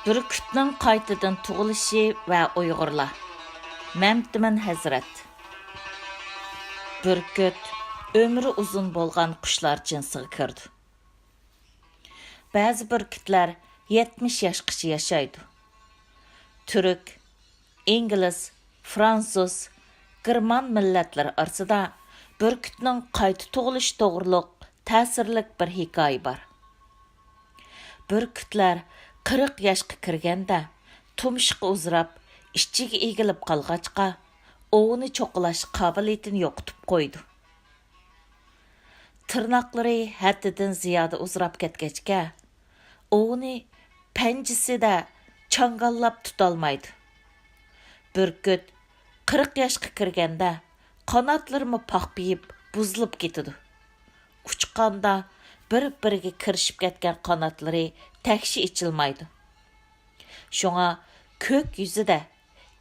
Бүркітнің қайтыдан туғылышы вә ұйғырла. Мәмтімін Хәзірет. Бүркіт өмірі ұзын болған құшлар cinsiga kirdi. Бәзі бүркітлер 70 yaşqıcha yaşaydı. Türk, İngiliz, Fransız, German milletleri arasında бүрkітнің qayta tug'ilish to'g'riliq ta'sirlik bir hikoya bor. Бүркітлер 40 yaşqa kirganda tumshiqqa uzrab, ishchiga egilib qolg'achqa, ovni cho'qilash qobiliyatini yo'qotib qo'ydi. Tirnoqlari haddidan ziyoda uzrab ketgachga, ovni panjisida changallab tutolmaydi. Бүркіт 40 yaşqa kirganda qanotlarimi paqpiyib, buzilib ketadi. Uchqanda bir-biriga kirishib ketgan qanotlari takshi ichilmaydi. Shunga ko'k yuzida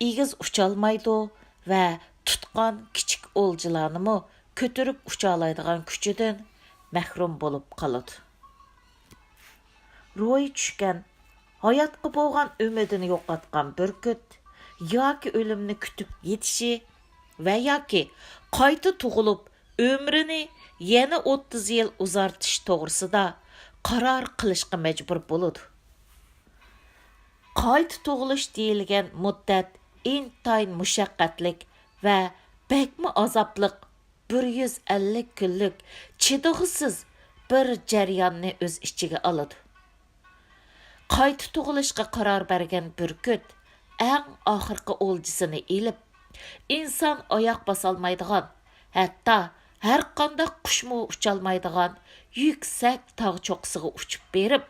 egiz ucholmaydi va tutgan kichik o'ljilarni ko'tarib ucha oladigan kuchidan mahrum bo'lib qoladi. Ro'yi tushgan, hayotga bo'lgan umidini yo'qotgan Бүркіт yoki o'limni kutib yetishi va yoki qayta tug'ilib umrini yana 30 yil uzartish to'g'risida qaror qilishga majbur bo'ladi. Qayta tug'ilish deyilgan muddat intayin mushaqqatlik va bakmi azobliq 150 kunlik chidog'isiz bir jarayonni o'z ichiga oladi. Qayta tug'ilishga qaror bergan Бүркіт eng oxirgi o'ljisini elib, inson oyoq bosolmaydigan, hatto har qanday qushmu ucholmaydigan yuksak tog' cho'qqisiga uchib berib,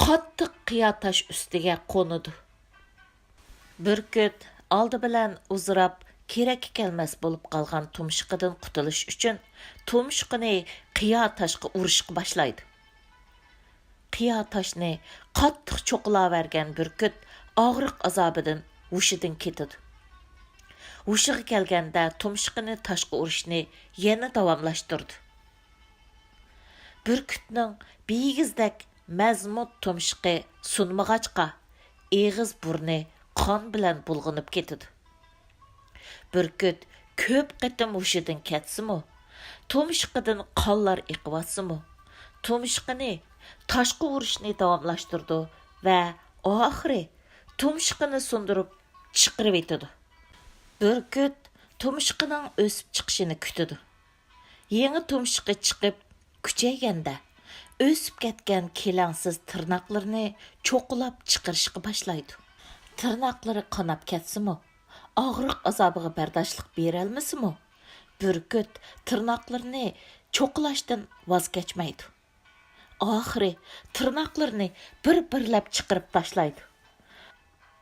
qattiq qiya tosh ustiga qo'nadi. Бүркіт oldi bilan uzrab kerak kelmas bo'lib qolgan tumshuqidan qutulish uchun tumshuqini qiya toshga urishga boshlaydi. Qiya toshni qattiq cho'qilavergan Бүркіт og'riq azobidan hushidan ketadi. Hushiga kelganda tumshuqini toshga urishni yana davomlashtirdi. Бүркітнің begizdek mazmut tumshuqi sunmag'achqa, eg'iz burni qon bilan bulg'anib ketadi. Бүркіт ko'p qatim hushidan ketsimi, tumshuqidan qonlar iqvatsimi, tumshuqini toshga urishni davomlashtirdi va oxiri tumshuqini sundirib chiqarib etadi. Бүркіт tumshuqining o'sib chiqishini kutadi. Yangi tumshuqi chiqib kuchayganda o'sib ketgan kelangsiz tirnoqlarini cho'qilab chiqarishga boshlaydi. Tirnoqlari qonab ketsimi, og'riq azobiga bardoshlik bera olmasimi, Бүркіт tirnoqlarini cho'qilashdan voz kechmaydi. Oxiri tirnoqlarini bir-birlab chiqarib tashlaydi.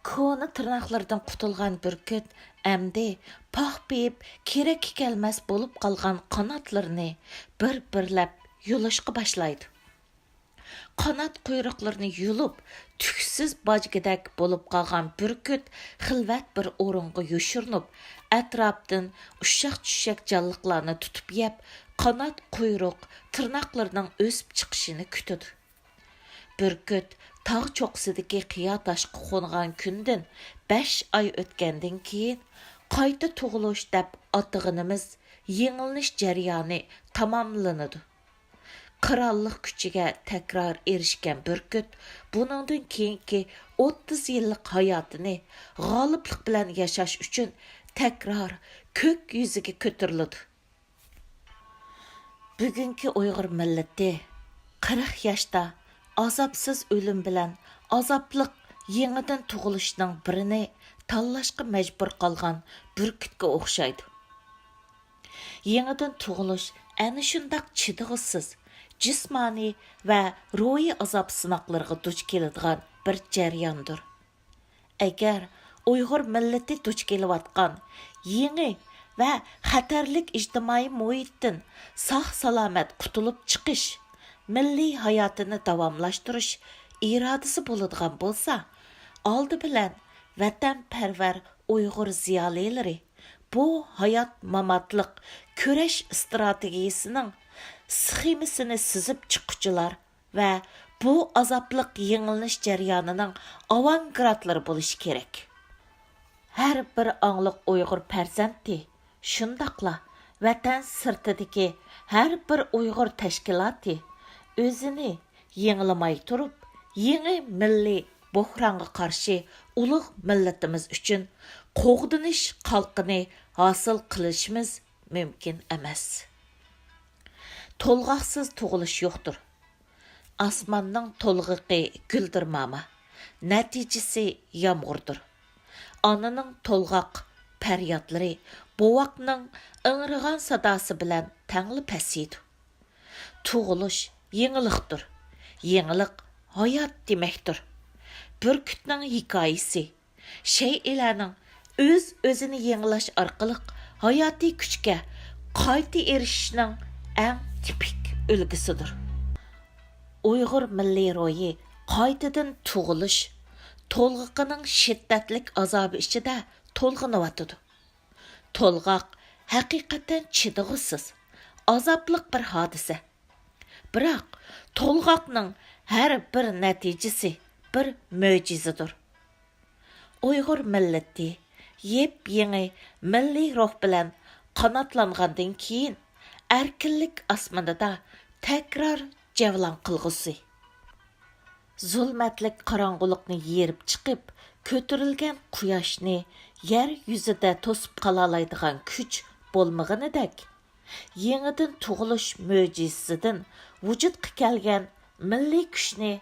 Kona tirnoqlardan qutulgan Бүркіт әмді paqpiyib kerak kelmas bo'lib qolgan qanotlarini bir-birlab yulishga boshlaydi. Qanot quyruqlarini yulib, tuksiz bojgidak bo'lib qolgan Бүркіт xilvat bir o'ringa yoshirinib, atrofdan ushshaq-tushshaq jonliqlarni tutib yeb, qanot quyruq tirnoqlarining o'sib chiqishini kutadi. Бүркіт tog' cho'qqisidagi qiya toshga qo'ngan kundan 5 oy o'tgandan keyin qayta tug'ilish deb atig'inimiz yengilnish jarayoni tamomlanadi. Qirollik kuchiga takror erishgan Бүркіт buningdan keyingi 30 yillik hayotini g'oliblik bilan yashash uchun takror ko'k yuziga ko'tariladi. Bugungi Uyg'ur millati 40 yoshda azobsiz o'lim bilan azobliq yangidan tug'ilishning birini tanlashga majbur qolgan Бүркітga o'xshaydi. Yangidan tug'ilish ana shundoq chidog'isiz, jismoniy va ruhiy azob sinoqlarga duch keladigan bir jarayondir. Agar Uyg'ur millati duch kelayotgan yangi va xatarlik ijtimoiy muhitdan sog'-salomat qutulib chiqish, milliy hayotini davomlashtirish irodasi bo'ladigan bo'lsa, oldi bilan vatanparvar Uyg'ur ziyolilari bu hayot mamatliq kurash strategiyasining sxemasini sizib chiqquchilar va bu azobliq yengilinish jarayonining avangardlari bo'lishi kerak. Har bir angliq Uyg'ur farzandi, shundaqla vatan sirtidagi har bir Uyg'ur tashkiloti o'zini yengilmay turib, yangi milliy buhronga qarshi ulug' millatimiz uchun qo'g'dinish qalqini hosil qilishimiz mumkin emas. To'lg'aqsiz tug'ilish yo'qdir. Osmonning to'lg'iqi guldirmama, natijasi yomg'irdir. Onaning to'lg'aq faryodlari bovoqning ing'irgan sadosi bilan tangli pasiydi. Tug'ilish yengiliqdir. Yengilik hayot demakdir. Burkutning hikoyasi, shay'larning o'z-o'zini yengilash orqali hayotiy kuchga qayta erishishning eng tipik ulgisidir. Uyg'ur milliy ro'yi qaytadan tug'ilish to'lg'iqining shiddatlik azobi ichida to'lg'inayotidi. To'lg'aq haqiqatan chidag'isiz, azobliq bir hodisa. Biroq to'lg'aqning har bir natijasi bir mo'jizadir. Uyg'ur millati yep-yangi milliy ruh bilan qanotlangandan keyin erkinlik osmonida takror javlon qilg'usi. Zulmatlik qorong'ulikni yerib chiqib, ko'tarilgan quyoshni yer yuzida to'sib qalalaydigan kuch bo'lmaganidek, yangidan tug'ilish mo'jizasidan vujudga kelgan milliy kuchni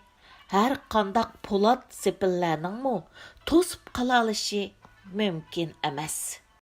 har qanday po'lat sepillarning to'sib qalalishi mumkin emas.